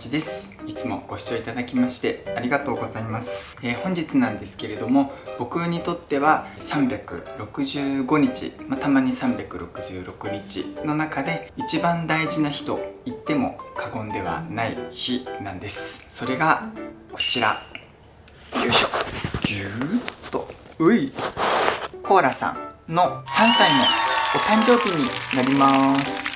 ちです。いつもご視聴いただきましてありがとうございます。本日なんですけれども、僕にとっては365日、たまに366日の中で一番大事な日と言っても過言ではない日なんです。それがこちら、よいしょ、ぎゅーっとコーラさんの3歳のお誕生日になります。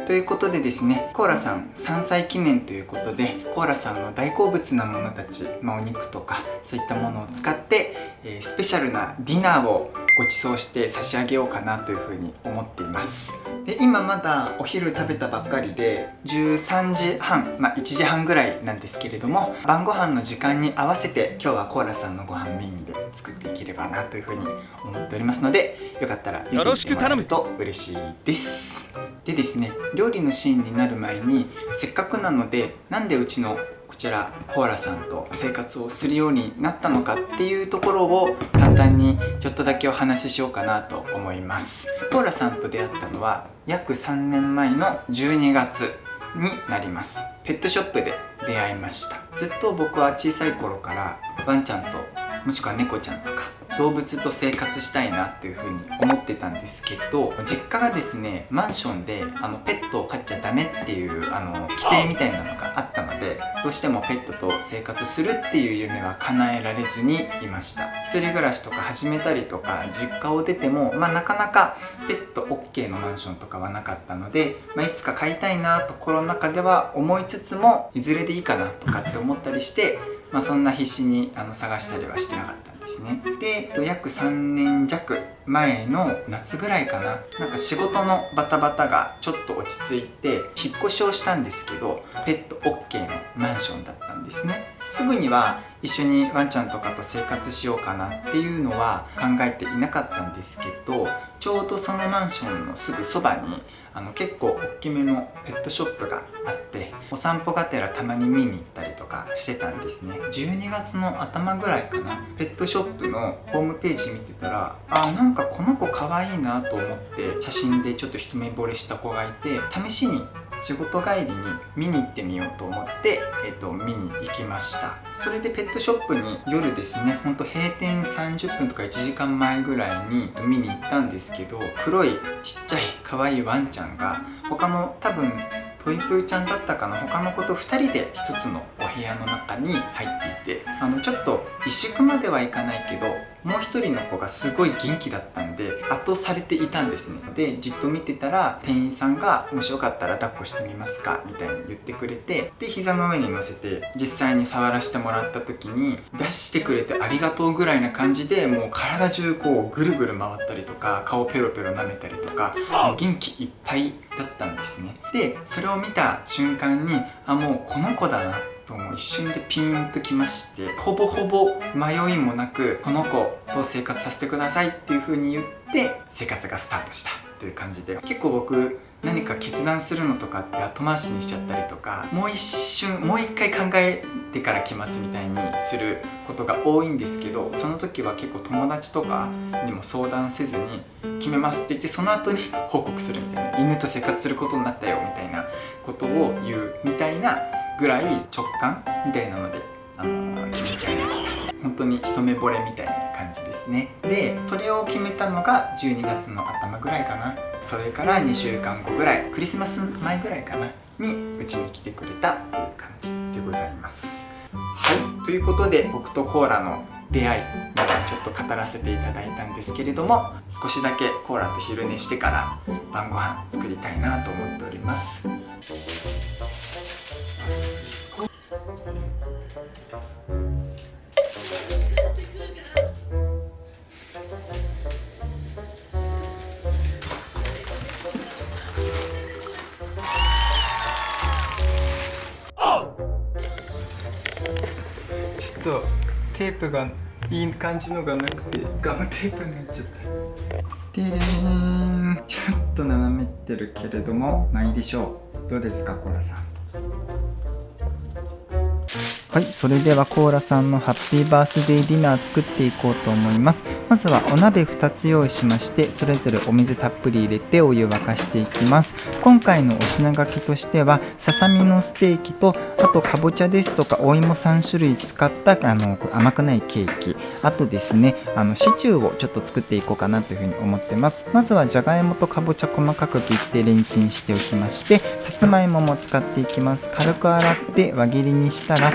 ということでですね、コーラさん3歳記念ということで、コーラさんの大好物なものたち、お肉とかそういったものを使って、スペシャルなディナーをご馳走して差し上げようかなというふうに思っています。で、今まだお昼食べたばっかりで13時半、1時半ぐらいなんですけれども、晩ご飯の時間に合わせて今日はコーラさんのご飯メインで作っていければなというふうに思っておりますので、よかったらよろしく頼むと嬉しいです。でですね、料理のシーンになる前に、せっかくなのでなんでうちのこちらコーラさんと生活をするようになったのかっていうところを簡単にちょっとだけお話ししようかなと思います。コーラさんと出会ったのは約3年前の12月になります。ペットショップで出会いました。ずっと僕は小さい頃からワンちゃんと、もしくは猫ちゃんとか動物と生活したいなっていうふうに思ってたんですけど、実家がですねマンションでペットを飼っちゃダメっていう規定みたいなのがあったので、どうしてもペットと生活するっていう夢は叶えられずにいました。一人暮らしとか始めたりとか実家を出ても、なかなかペット OK のマンションとかはなかったので、いつか飼いたいなと心の中では思いつつも、いずれでいいかなとかって思ったりして、そんな必死に探したりはしてなかったんですね。で、約3年弱前の夏ぐらいかな、仕事のバタバタがちょっと落ち着いて引っ越しをしたんですけど、ペット OK のマンションだったんですね。すぐには一緒にワンちゃんとかと生活しようかなっていうのは考えていなかったんですけど、ちょうどそのマンションのすぐそばに結構大きめのペットショップがあって、お散歩がてらたまに見に行ったりとかしてたんですね。12月の頭ぐらいかな、ペットショップのホームページ見てたら、なんかこの子可愛いなと思って写真でちょっと一目惚れした子がいて、試しに仕事帰りに見に行ってみようと思って、見に行きました。それでペットショップに夜ですね、ほんと閉店30分とか1時間前ぐらいに見に行ったんですけど、黒いちっちゃい可愛いワンちゃんが他の多分トイプーちゃんだったかな、他の子と2人で1つのお部屋の中に入っていて、ちょっと萎縮まではいかないけど、もう1人の子がすごい元気だったんで圧倒されていたんですね。で、じっと見てたら店員さんがもしよかったら抱っこしてみますかみたいに言ってくれて、で膝の上に乗せて実際に触らせてもらった時に、出してくれてありがとうぐらいな感じで、もう体中こうぐるぐる回ったりとか、顔ペロペロ舐めたりとか、もう元気いっぱいだったんですね。でそれを見た瞬間に、もうこの子だなと、もう一瞬でピーンときまして、ほぼほぼ迷いもなくこの子と生活させてくださいっていう風に言って生活がスタートしたという感じで、結構僕何か決断するのとかって後回しにしちゃったりとか、もう一回考えてから来ますみたいにすることが多いんですけど、その時は結構友達とかにも相談せずに決めますって言って、その後に報告するみたいな、犬と生活することになったよみたいなことを言うみたいなぐらい直感みたいなので決めちゃいました。本当に一目惚れみたいな感じですね。でそれを決めたのが12月の頭ぐらいかな。それから2週間後ぐらい、クリスマス前ぐらいかなにうちに来てくれたっていう感じでございます。はい、ということで僕とコーラの出会いまだちょっと語らせていただいたんですけれども、少しだけコーラと昼寝してから晩ご飯作りたいなと思っております。ちょっとテープがいい感じのがなくてガムテープになっちゃった。でれーん、ちょっと斜めってるけれどもいいでしょう。どうですかコーラさん。はい、それではコーラさんのハッピーバースデーディナー作っていこうと思います。まずはお鍋2つ用意しまして、それぞれお水たっぷり入れてお湯沸かしていきます。今回のお品書きとしては、ささみのステーキと、あとかぼちゃですとかお芋3種類使った甘くないケーキ、あとですねシチューをちょっと作っていこうかなというふうに思ってます。まずはじゃがいもとかぼちゃ細かく切ってレンチンしておきまして、さつまいもも使っていきます。軽く洗って輪切りにしたら皮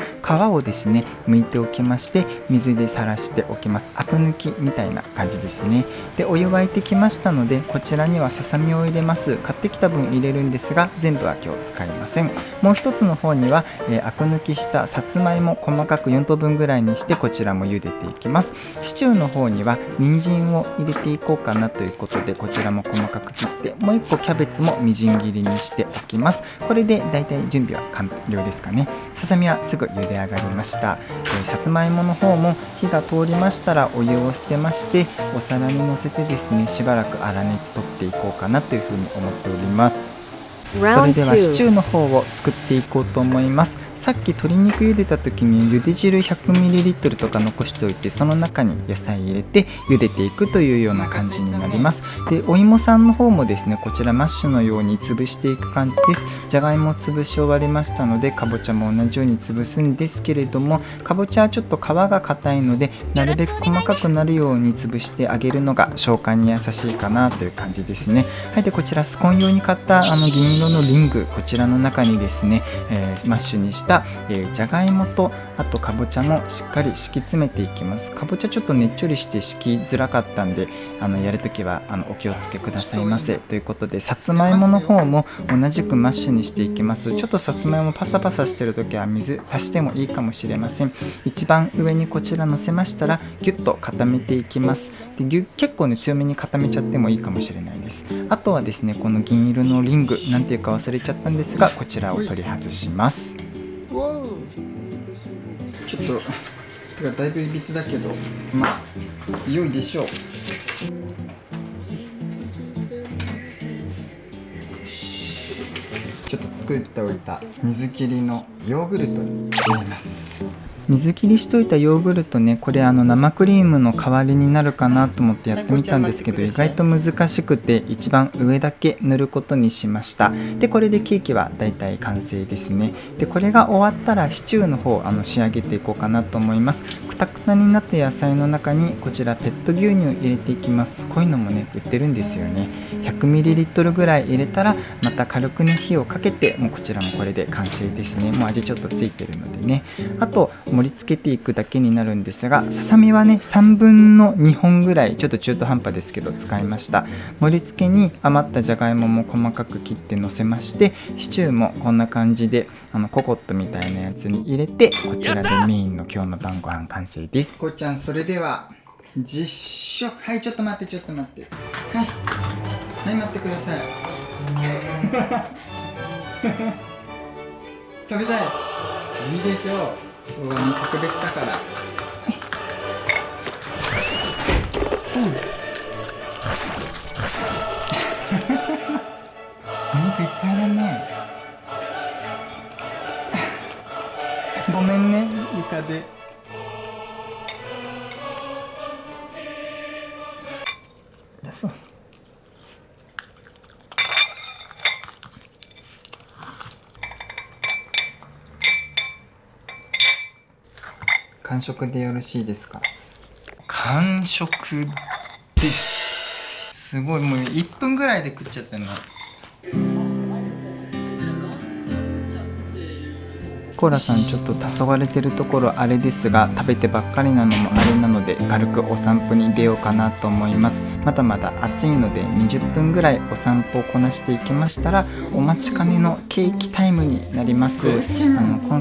をですね剥いておきまして、水でさらしておきます。アク抜きみたいな感じですね。でお湯沸いてきましたので、こちらにはささみを入れます。買ってきた分入れるんですが、全部は今日使いません。もう一つの方には、アク抜きしたさつまいも細かく4等分ぐらいにして、こちらも茹でていきます。シチューの方には人参を入れていこうかなということで、こちらも細かく切って、もう一個キャベツもみじん切りにしておきます。これでだいたい準備は完了ですかね。ささみはすぐ茹で上がりました。さつまいもの方も火が通りましたらお湯を捨てまして、お皿にのせてですね、しばらく粗熱取っていこうかなというふうに思っております。それではシチューの方を作っていこうと思います。さっき鶏肉茹でた時に茹で汁 100ml とか残しておいて、その中に野菜入れて茹でていくというような感じになります。でお芋さんの方もですね、こちらマッシュのように潰していく感じです。じゃがいもを潰し終わりましたので、かぼちゃも同じように潰すんですけれども、かぼちゃはちょっと皮が硬いので、なるべく細かくなるように潰してあげるのが消化に優しいかなという感じですね。はい、でこちらスコーン用に買った銀色のリング、こちらの中にですね、マッシュにした、じゃがいもと、あとかぼちゃもしっかり敷き詰めていきます。かぼちゃちょっとねっちょりして敷きづらかったんで、やるときはお気をつけくださいませということで、さつまいもの方も同じくマッシュにしていきます。ちょっとさつまいもパサパサしてるときは水足してもいいかもしれません。一番上にこちら乗せましたら、ギュッと固めていきます。で結構ね強めに固めちゃってもいいかもしれないです。あとはですね、この銀色のリング、なんていうか忘れちゃったんですが、こちらを取り外します。ちょっとだいぶいびつだけど、まあ良いでしょう。ちょっと作っておいた水切りのヨーグルトに入れます。水切りしといたヨーグルトね、これ生クリームの代わりになるかなと思ってやってみたんですけど、意外と難しくて一番上だけ塗ることにしました。でこれでケーキはだいたい完成ですね。でこれが終わったらシチューの方仕上げていこうかなと思います。くたくたになった野菜の中にこちらペット牛乳を入れていきます。こういうのもね売ってるんですよね。100ml ぐらい入れたら、また軽くね火をかけて、もうこちらもこれで完成ですね。もう味ちょっとついてるのでね、あと盛り付けていくだけになるんですが、ささみはね3分の2本ぐらい、ちょっと中途半端ですけど使いました。盛り付けに余ったじゃがいもも細かく切ってのせまして、シチューもこんな感じでココットみたいなやつに入れて、こちらでメインの今日の晩ご飯完成です。こうちゃん、それでは実食。はい、ちょっと待って、はい、待ってください食べたい。いいでしょう。今日はね特別だから。お肉いっぱいだね。ごめんね、床で。だそう。完食でよろしいですか？完食です。すごい、もう1分ぐらいで食っちゃったの。コーラさん、ちょっと黄昏てるところあれですが、食べてばっかりなのもあれなので、軽くお散歩に出ようかなと思います。まだまだ暑いので20分ぐらいお散歩をこなしていきましたら、お待ちかねのケーキタイムになります。今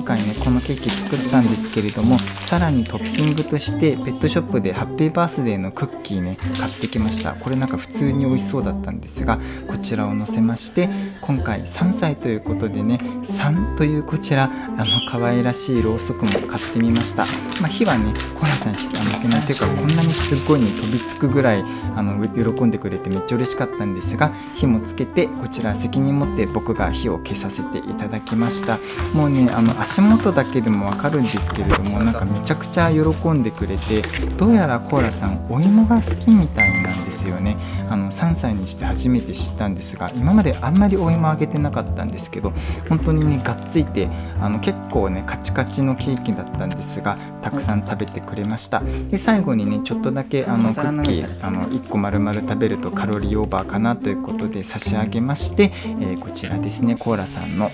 回ねこのケーキ作ったんですけれども、さらにトッピングとしてペットショップでハッピーバースデーのクッキーね買ってきました。これなんか普通に美味しそうだったんですが、こちらを乗せまして、今回3歳ということでね、3というこちら可愛らしいろうそくも買ってみました。火はねコーラさんいけないというか、こんなにすごいに飛びつくぐらい喜んでくれてめっちゃ嬉しかったんですが、火もつけてこちら責任持って僕が火を消させていただきました。もうね足元だけでもわかるんですけれども、なんかめちゃくちゃ喜んでくれて、どうやらコーラさんお芋が好きみたいなんですよね。3歳にして初めて知ったんですが、今まであんまりお芋あげてなかったんですけど、本当にねがっついて結構ねカチカチのケーキだったんですが、たくさん食べてくれました。で最後にねちょっとだけクッキー1個丸々食べるとカロリーオーバーかなということで差し上げまして、こちらですね、コーラさんの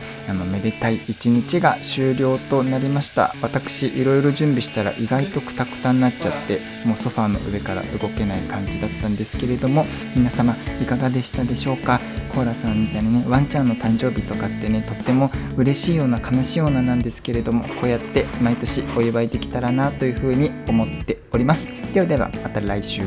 めでたい一日が終了となりました。私いろいろ準備したら意外とクタクタになっちゃって、もうソファーの上から動けない感じだったんですけれども、皆様いかがでしたでしょうか。コーラさんみたいにねワンちゃんの誕生日とかってねとっても嬉しいような悲しいようななんですけれども、こうやって毎年お祝いできたらなというふうに思っております。ではではまた来週。